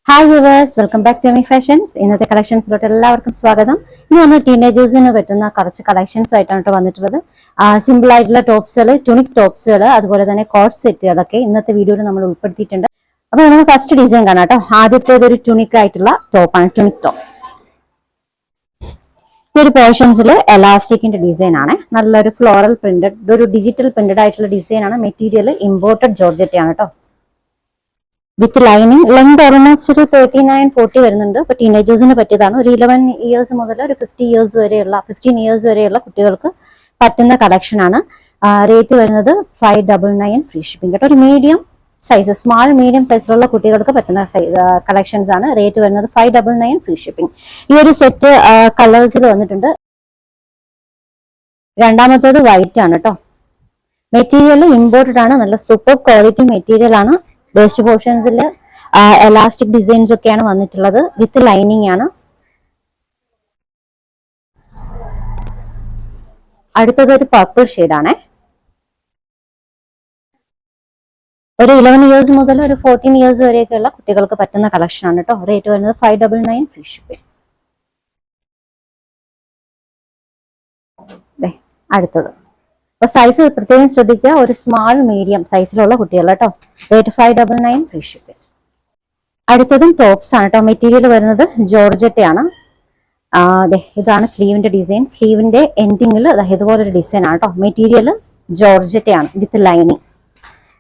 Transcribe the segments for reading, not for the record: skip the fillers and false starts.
Hi viewers, welcome back to Emi fashions. ഇന്നത്തെ കളക്ഷൻസിലോട്ട് എല്ലാവർക്കും സ്വാഗതം. ഇന്ന് നമ്മൾ ടീനേജേഴ്സിന് പറ്റുന്ന കുറച്ച് കളക്ഷൻസ് ആയിട്ടാണ് വന്നിട്ടുള്ളത്. സിമ്പിൾ ആയിട്ടുള്ള ടോപ്സുകൾ, ട്യൂണിക് ടോപ്സുകൾ, അതുപോലെ തന്നെ കോട്ട് സെറ്റുകളൊക്കെ ഇന്നത്തെ വീഡിയോയിൽ നമ്മൾ ഉൾപ്പെടുത്തിയിട്ടുണ്ട്. അപ്പൊ നമുക്ക് ഫസ്റ്റ് ഡിസൈൻ കാണാം കേട്ടോ. ആദ്യത്തേത് ഒരു ട്യൂണിക് ആയിട്ടുള്ള ടോപ്പാണ്, ട്യൂണിക് ടോപ്പ്. ഈ ഒരു പോർഷൻസിൽ എലാസ്റ്റിക്കിന്റെ ഡിസൈൻ ആണ്. നല്ലൊരു ഫ്ലോറൽ പ്രിന്റഡ്, ഒരു ഡിജിറ്റൽ പ്രിന്റഡ് ആയിട്ടുള്ള ഡിസൈൻ ആണ്. മെറ്റീരിയൽ ഇമ്പോർട്ടഡ് ജോർജറ്റ് ആണ് കേട്ടോ. With lining. ലെങ്ത് ഓൾമോസ്റ്റ് ഒരു 39-40 വരുന്നുണ്ട്. ഇപ്പൊ ടീനേജേഴ്സിന് പറ്റിയതാണ്. ഒരു 11 ഇയേഴ്സ് മുതൽ ഒരു 15 ഇയേഴ്സ് വരെയുള്ള കുട്ടികൾക്ക് പറ്റുന്ന കളക്ഷൻ ആണ്. റേറ്റ് വരുന്നത് 599 ഫ്രീ ഷിപ്പിംഗ് കേട്ടോ. ഒരു മീഡിയം സൈസ്, സ്മാൾ മീഡിയം സൈസിലുള്ള കുട്ടികൾക്ക് പറ്റുന്ന കളക്ഷൻസ് ആണ്. റേറ്റ് വരുന്നത് 599 ഫ്രീ ഷിപ്പിംഗ്. ഈ ഒരു സെറ്റ് കളേഴ്സിൽ വന്നിട്ടുണ്ട്. രണ്ടാമത്തേത് വൈറ്റ് ആണ് കേട്ടോ. മെറ്റീരിയൽ ഇമ്പോർട്ടഡ് ആണ്. നല്ല സൂപ്പർ ക്വാളിറ്റി മെറ്റീരിയൽ ആണ്. വേസ്റ്റ് പോർഷൻസിൽ എലാസ്റ്റിക് ഡിസൈൻസ് ഒക്കെയാണ് വന്നിട്ടുള്ളത്. വിത്ത് ലൈനിങ് ആണ്. അടുത്തത് ഒരു പർപ്പിൾ ഷെയ്ഡാണ്. ഒരു 11 ഇയേഴ്സ് മുതൽ ഒരു 14 ഇയേഴ്സ് വരെയൊക്കെയുള്ള കുട്ടികൾക്ക് പറ്റുന്ന കളക്ഷൻ ആണ് കേട്ടോ. റേറ്റ് വരുന്നത് 599 ഫ്രീ ഷിപ്പിംഗ്. അടുത്തത് അപ്പൊ സൈസ് പ്രത്യേകം ശ്രദ്ധിക്കുക. ഒരു സ്മാൾ മീഡിയം സൈസിലുള്ള കുട്ടികൾ കേട്ടോ. Rate 599 free shipping. അടുത്തതും ടോപ്സ് ആണ് കേട്ടോ. മെറ്റീരിയൽ വരുന്നത് ജോർജറ്റ് ആണ്. ഇതാണ് സ്ലീവിന്റെ ഡിസൈൻ. സ്ലീവിന്റെ എൻഡിങ്ങിൽ ഇതുപോലൊരു ഡിസൈൻ ആണ് കേട്ടോ. മെറ്റീരിയൽ ജോർജറ്റ് ആണ് വിത്ത് ലൈനിങ്.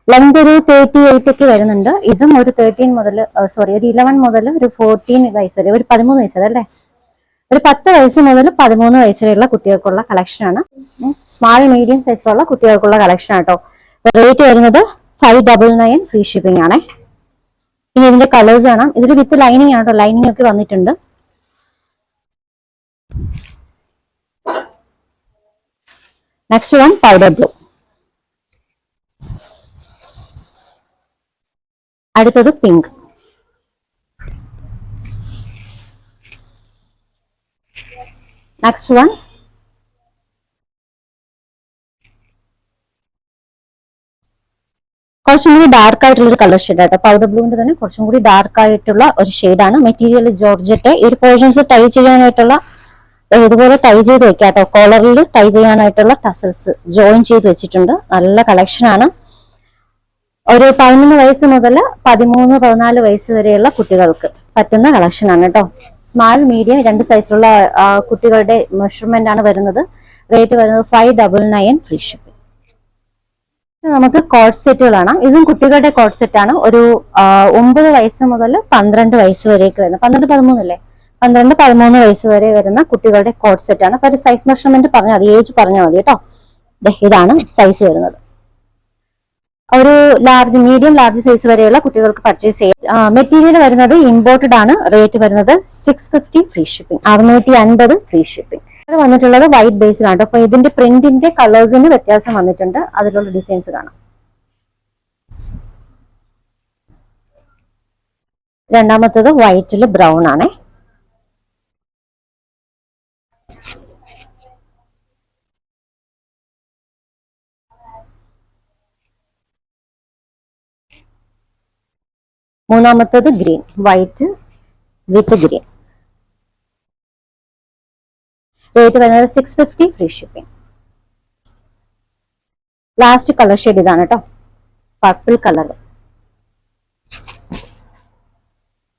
ലെങ്ത് ഒരു 38 ഒക്കെ വരുന്നുണ്ട്. ഇതും ഒരു 13 മുതൽ ഒരു 11 മുതൽ ഒരു 14 വയസ്സ് വരെ, ഒരു 13 വയസ്സ് വരെ അല്ലേ, ഒരു 10 വയസ്സ് മുതൽ 13 വയസ്സ് വരെയുള്ള കുട്ടികൾക്കുള്ള കളക്ഷൻ ആണ്. സ്മാൾ മീഡിയം സൈസിലുള്ള കുട്ടികൾക്കുള്ള കളക്ഷൻ ആട്ടോ. റേറ്റ് വരുന്നത് 599 ഫ്രീ ഷിപ്പിംഗ് ആണ്. ഇനി ഇതിന്റെ കളേഴ്സ് കാണാം. ഇതിൽ വിത്ത് ലൈനിങ് ആണോ, ലൈനിങ് ഒക്കെ വന്നിട്ടുണ്ട്. Next one powder blue. അടുത്തത് പിങ്ക്. നെക്സ്റ്റ് വൺ കുറച്ചും കൂടി ഡാർക്ക് ആയിട്ടുള്ള ഒരു കളർ ഷെയ്ഡ് ആട്ടോ. പൗഡർ ബ്ലൂവിന്റെ തന്നെ കുറച്ചും കൂടി ഡാർക്ക് ആയിട്ടുള്ള ഒരു ഷെയ്ഡാണ്. Material georgette. ഈ ഒരു പോർഷൻസ് ടൈ ചെയ്യാനായിട്ടുള്ള ഇതുപോലെ ടൈ ചെയ്ത് വെക്കാട്ടോ. കോളറിൽ ടൈ ചെയ്യാനായിട്ടുള്ള ടസൽസ് ജോയിൻ ചെയ്ത് വെച്ചിട്ടുണ്ട്. നല്ല കളക്ഷൻ ആണ്. ഒരു 11 വയസ്സ് മുതൽ 13-14 വയസ്സ് വരെയുള്ള കുട്ടികൾക്ക് പറ്റുന്ന കളക്ഷൻ ആണ് കേട്ടോ. സ്മാൾ മീഡിയം രണ്ട് സൈസിലുള്ള കുട്ടികളുടെ മെഷർമെന്റ് ആണ് വരുന്നത്. റേറ്റ് വരുന്നത് 599 ഫ്രീ ഷിപ്പിംഗ്. നമുക്ക് കോട്ട് സെറ്റുകളാണ്. ഇതും കുട്ടികളുടെ കോട്ട് സെറ്റ് ആണ്. ഒരു 9 വയസ്സ് മുതൽ 12 വയസ്സ് വരെയൊക്കെ വരുന്ന, 12-13 അല്ലേ, 12-13 വയസ്സ് വരെ വരുന്ന കുട്ടികളുടെ കോട്ട് സെറ്റ് ആണ്. അപ്പൊ ഒരു സൈസ് മെഷർമെന്റ് പറഞ്ഞാൽ മതി, ഏജ് പറഞ്ഞാൽ മതി കേട്ടോ. ഇതാണ് സൈസ് വരുന്നത്. ഒരു ലാർജ്, മീഡിയം ലാർജ് സൈസ് വരെയുള്ള കുട്ടികൾക്ക് പർച്ചേസ് ചെയ്യാം. മെറ്റീരിയൽ വരുന്നത് ഇമ്പോർട്ടഡ് ആണ്. റേറ്റ് വരുന്നത് 650 ഫ്രീ ഷിപ്പിംഗ്, 650 ഫ്രീ ഷിപ്പിംഗ്. വന്നിട്ടുള്ളത് വൈറ്റ് ബേസിലാണ്. അപ്പൊ ഇതിന്റെ പ്രിന്റിന്റെ കളേഴ്സിന് വ്യത്യാസം വന്നിട്ടുണ്ട്. അതിലുള്ള ഡിസൈൻസ് കാണാം. രണ്ടാമത്തത് വൈറ്റിൽ ബ്രൗൺ ആണ്. മൂന്നാമത്തത് ഗ്രീൻ, വൈറ്റ് വിത്ത് ഗ്രീൻ. റേറ്റ് വരുന്നത് 650 free shipping. Last colour shade ഇതാണ് കേട്ടോ, പർപ്പിൾ കളർ.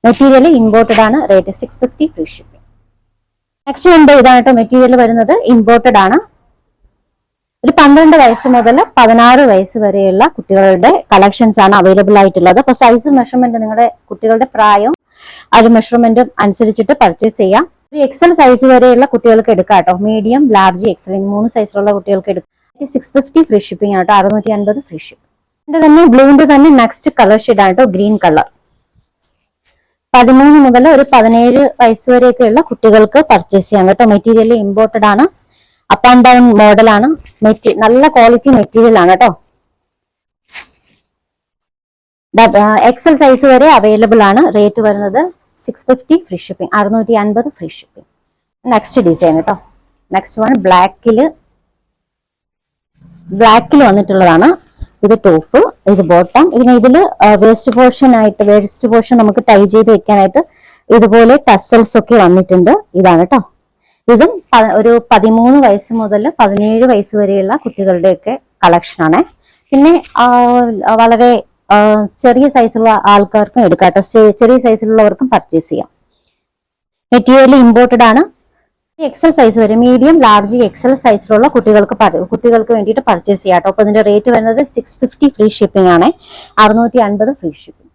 മെറ്റീരിയൽ ഇമ്പോർട്ടഡ് ആണ്. Rate 650 free shipping. നെക്സ്റ്റ് ഉണ്ട് ഇതാണ് കേട്ടോ. മെറ്റീരിയൽ വരുന്നത് ഇമ്പോർട്ടഡ് ആണ്. ഒരു 12 വയസ്സ് മുതൽ 16 വയസ്സ് വരെയുള്ള കുട്ടികളുടെ കളക്ഷൻസ് ആണ് അവൈലബിൾ ആയിട്ടുള്ളത്. അപ്പൊ സൈസ് മെഷർമെന്റ് നിങ്ങളുടെ കുട്ടികളുടെ പ്രായം ആ ഒരു മെഷർമെന്റും അനുസരിച്ചിട്ട് പർച്ചേസ് ചെയ്യാം. ഒരു എക്സൽ സൈസ് വരെയുള്ള കുട്ടികൾക്ക് എടുക്കാം കേട്ടോ. മീഡിയം, ലാർജ്, എക്സൽ 3 സൈസിലുള്ള കുട്ടികൾക്ക് എടുക്കാം. 650 ഫ്രീ ഷിപ്പിംഗ് ആണ് കേട്ടോ. 650 ഫ്രീ ഷിപ്പിംഗ്. ഇതിന്റെ തന്നെ ബ്ലൂവിന്റെ തന്നെ നെക്സ്റ്റ് കളർ ഷെയ്ഡ് ആണ് കേട്ടോ, ഗ്രീൻ കളർ. 13 മുതൽ ഒരു 17 വയസ്സ് വരെയൊക്കെയുള്ള കുട്ടികൾക്ക് പർച്ചേസ് ചെയ്യാം കേട്ടോ. മെറ്റീരിയൽ ഇമ്പോർട്ടഡ് ആണ്. അപ്പ് ആൻഡ് ഡൗൺ മോഡലാണ്. നല്ല ക്വാളിറ്റി മെറ്റീരിയൽ ആണ് കേട്ടോ. എക്സൽ സൈസ് വരെ അവൈലബിൾ ആണ്. റേറ്റ് വരുന്നത് 650 free shipping, 650 free shipping. Next design കേട്ടോ. നെക്സ്റ്റ് വൺ ബ്ലാക്കിൽ വന്നിട്ടുള്ളതാണ്. ഇത് ടോപ്പ്, ഇത് ബോട്ടം. പിന്നെ ഇതില് വേസ്റ്റ് പോർഷൻ നമുക്ക് ടൈ ചെയ്ത് വെക്കാനായിട്ട് ഇതുപോലെ ടസൽസ് ഒക്കെ വന്നിട്ടുണ്ട്. ഇതാണ് കേട്ടോ. ഇതും ഒരു 13 വയസ്സ് മുതൽ 17 വയസ്സ് വരെയുള്ള കുട്ടികളുടെയൊക്കെ കളക്ഷൻ ആണ്. പിന്നെ വളരെ ചെറിയ സൈസുള്ള ആൾക്കാർക്കും എടുക്കാം കേട്ടോ. ചെറിയ സൈസിലുള്ളവർക്കും പർച്ചേസ് ചെയ്യാം. മെറ്റീരിയൽ ഇമ്പോർട്ടഡ് ആണ്. എക്സൽ സൈസ് വരെ, മീഡിയം, ലാർജ്, എക്സൽ സൈസിലുള്ള കുട്ടികൾക്ക് വേണ്ടിയിട്ട് പർച്ചേസ് ചെയ്യാം കേട്ടോ. അപ്പൊ ഇതിന്റെ റേറ്റ് വരുന്നത് 650 ഫ്രീ ഷിപ്പിംഗ് ആണ്. 650 ഫ്രീ ഷിപ്പിംഗ്.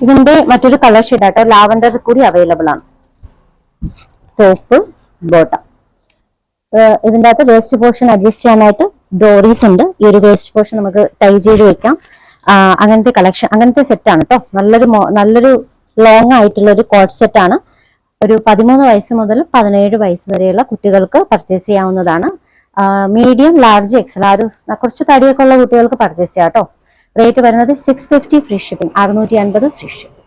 ഇതിന്റെ മറ്റൊരു കളർ ഷെയ്ഡ് ആട്ടോ, ലാവൻഡർ കൂടി അവൈലബിൾ ആണ്. Top, bottom. ഇതിന്റെ അകത്ത് വേസ്റ്റ് പോർഷൻ അഡ്ജസ്റ്റ് ചെയ്യാനായിട്ട് ഡോറീസ് ഉണ്ട്. ഈ ഒരു വേസ്റ്റ് പോർഷൻ നമുക്ക് ടൈ ചെയ്ത് വെക്കാം. അങ്ങനത്തെ കളക്ഷൻ, അങ്ങനത്തെ സെറ്റ് ആണ് കേട്ടോ. നല്ലൊരു ലോങ് ആയിട്ടുള്ള ഒരു കോട്ട് സെറ്റ് ആണ്. ഒരു 13 വയസ്സ് മുതൽ 17 വയസ്സ് വരെയുള്ള കുട്ടികൾക്ക് പർച്ചേസ് ചെയ്യാവുന്നതാണ്. മീഡിയം, ലാർജ്, എക്സൽ, കുറച്ച് തടിയൊക്കെ ഉള്ള കുട്ടികൾക്ക് പർച്ചേസ് ചെയ്യാം കേട്ടോ. റേറ്റ് വരുന്നത് 650 free shipping. 650 free shipping.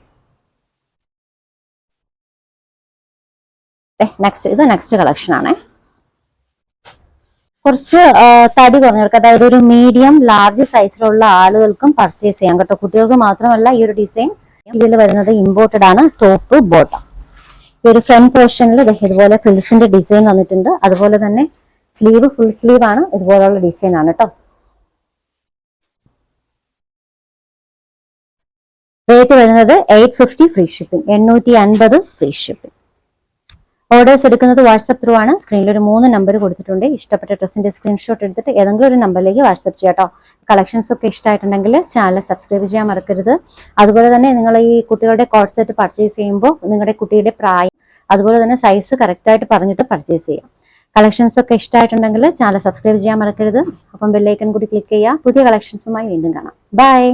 Next collection ആണ്. കുറച്ച് തടി കുറഞ്ഞവർക്ക്, അതായത് ഒരു മീഡിയം, ലാർജ് സൈസിലുള്ള ആളുകൾക്കും പർച്ചേസ് ചെയ്യാം കേട്ടോ. കുട്ടികൾക്ക് മാത്രമല്ല ഈ ഒരു ഡിസൈൻ. ഇതിൽ വരുന്നത് ഇമ്പോർട്ടഡ് ആണ്. Top, bottom. ഈ ഒരു ഫ്രണ്ട് പോർഷനിൽ ഇതുപോലെ ഫ്രിൽസിന്റെ ഡിസൈൻ വന്നിട്ടുണ്ട്. അതുപോലെ തന്നെ സ്ലീവ് ഫുൾ സ്ലീവ് ആണ്. ഇതുപോലുള്ള ഡിസൈൻ ആണ് കേട്ടോ. റേറ്റ് വരുന്നത് 850 free shipping. 850 free shipping. Orders എടുക്കുന്നത് വാട്സപ്പ് ത്രൂ ആണ്. സ്ക്രീനിൽ ഒരു 3 നമ്പർ കൊടുത്തിട്ടുണ്ട്. ഇഷ്ടപ്പെട്ട ഡ്രസ്സിന്റെ സ്ക്രീൻഷോട്ട് എടുത്തിട്ട് ഏതെങ്കിലും ഒരു നമ്പറിലേക്ക് വാട്സപ്പ് ചെയ്യാം കേട്ടോ. കളക്ഷൻസ് ഒക്കെ ഇഷ്ടമായിട്ടുണ്ടെങ്കിൽ ചാനൽ സബ്സ്ക്രൈബ് ചെയ്യാൻ മറക്കരുത്. അതുപോലെ തന്നെ നിങ്ങൾ ഈ കുട്ടികളുടെ കോട്ട് സെറ്റ് പർച്ചേസ് ചെയ്യുമ്പോൾ നിങ്ങളുടെ കുട്ടിയുടെ പ്രായം, അതുപോലെ തന്നെ സൈസ് കറക്റ്റ് ആയിട്ട് പറഞ്ഞിട്ട് പർച്ചേസ് ചെയ്യാം. കളക്ഷൻസ് ഒക്കെ ഇഷ്ടമായിട്ടുണ്ടെങ്കിൽ ചാനൽ സബ്സ്ക്രൈബ് ചെയ്യാൻ മറക്കരുത്. അപ്പം ബെല്ലൈക്കൺ കൂടി ക്ലിക്ക് ചെയ്യുക. പുതിയ കളക്ഷൻസുമായി വീണ്ടും കാണാം. ബൈ.